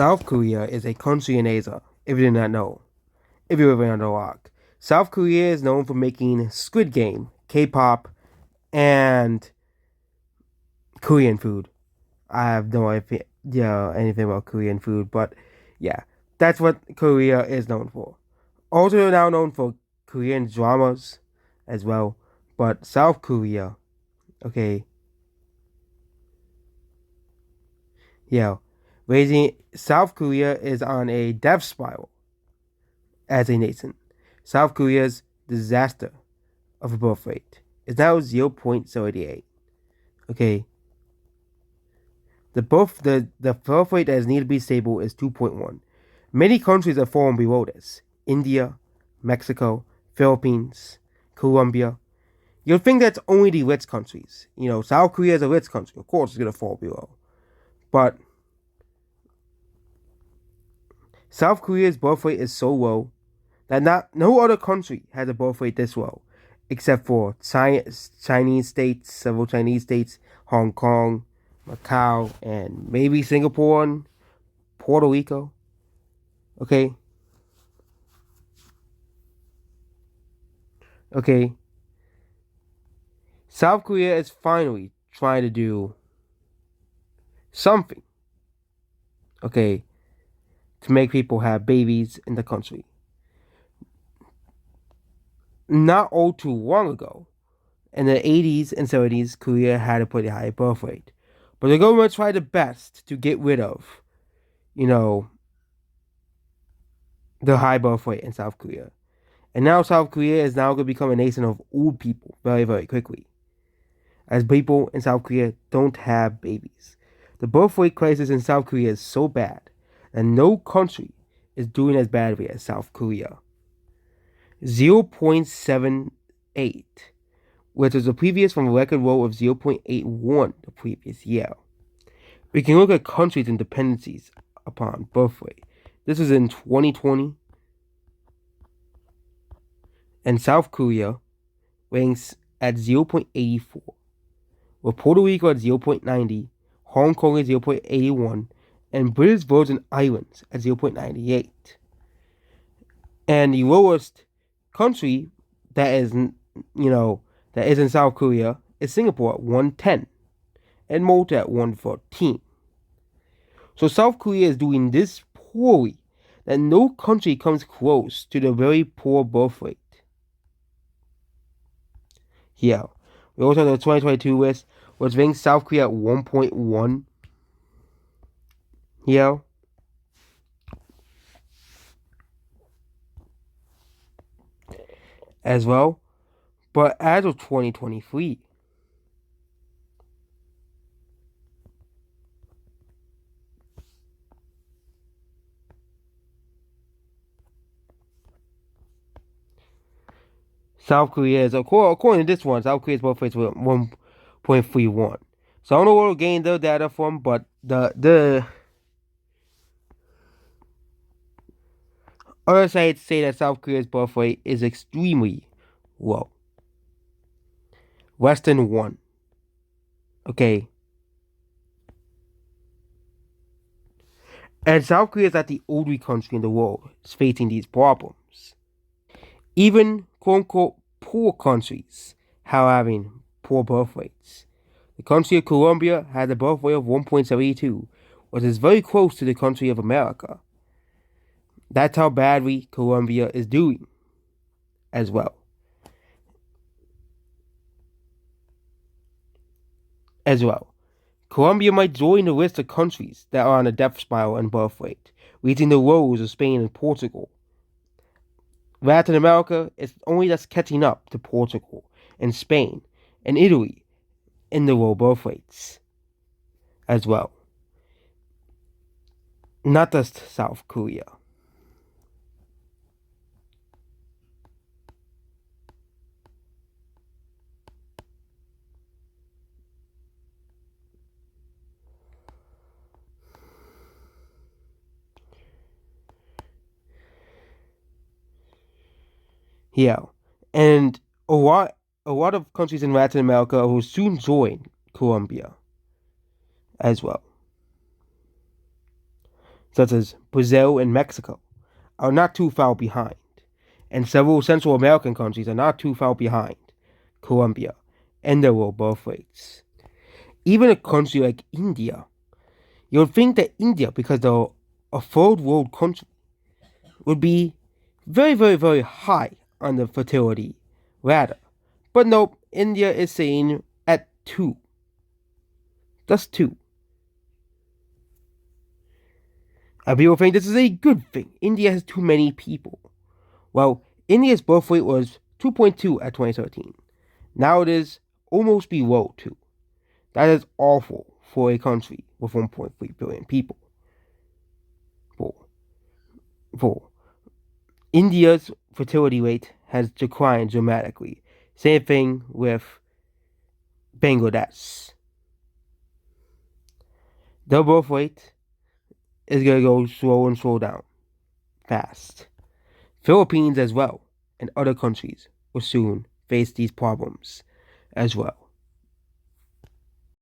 South Korea is a country in Asia, if you did not know, if you were under a rock. South Korea is known for making Squid Game, K-pop, and Korean food. I have no idea anything about Korean food, but yeah, that's what Korea is known for. Also, they're now known for Korean dramas as well, but South Korea, okay, yeah, raising South Korea is on a death spiral as a nation. South Korea's disaster of a birth rate is now 0.78. Okay. The birth rate that is needed to be stable is 2.1. Many countries have fallen below this. India, Mexico, Philippines, Colombia. You'll think that's only the rich countries. South Korea is a rich country. Of course it's gonna fall below. But South Korea's birth rate is so low that no other country has a birth rate this low, except for Chinese states, several Chinese states, Hong Kong, Macau, and maybe Singapore and Puerto Rico. Okay. Okay. South Korea is finally trying to do something. Okay. To make people have babies in the country. Not all too long ago, in the 80s and 70s, Korea had a pretty high birth rate. But the government tried the best to get rid of, the high birth rate in South Korea. And now South Korea is now going to become a nation of old people very, very quickly. As people in South Korea don't have babies. The birth rate crisis in South Korea is so bad that no country is doing as badly as South Korea. 0.78, which was the previous from a record low of 0.81 the previous year. We can look at countries' and dependencies upon birth rate. This was in 2020. And South Korea ranks at 0.84, with Puerto Rico at 0.90, Hong Kong at 0.81, and British Virgin Islands at 0.98. And the lowest country that is in South Korea is Singapore at 110, and Malta at 114. So South Korea is doing this poorly that no country comes close to the very poor birth rate. Here, we also have the 2022 list, which ranks South Korea at 1.1. Here. As well. But as of 2023, South Korea is, according to this one, South Korea's birth rate was 1.31. So I don't know where we're getting the data from, but the other sites say that South Korea's birth rate is extremely low. Less than 1. Okay. And South Korea is not the only country in the world facing these problems. Even quote-unquote poor countries are having poor birth rates. The country of Colombia has a birth rate of 1.72, which is very close to the country of America. That's how badly Colombia is doing as well. Colombia might join the list of countries that are on a death spiral in birth rate, reaching the lows of Spain and Portugal. Latin America is only just catching up to Portugal and Spain and Italy in the low birth rates as well. Not just South Korea. Yeah, and a lot of countries in Latin America will soon join Colombia as well. such as Brazil and Mexico, are not too far behind, and several Central American countries are not too far behind Colombia in their low birth rates. Even a country like India, you would think that India, because they're a third world country, would be very, very, very high on the fertility ladder. But nope, India is seen at 2. Just 2. And people think this is a good thing. India has too many people. Well, India's birth rate was 2.2 at 2013. Now it is almost below 2. That is awful for a country with 1.3 billion people. For India's fertility rate has declined dramatically. Same thing with Bangladesh. Their birth rate is going to go slow and slow down fast. Philippines as well and other countries will soon face these problems as well.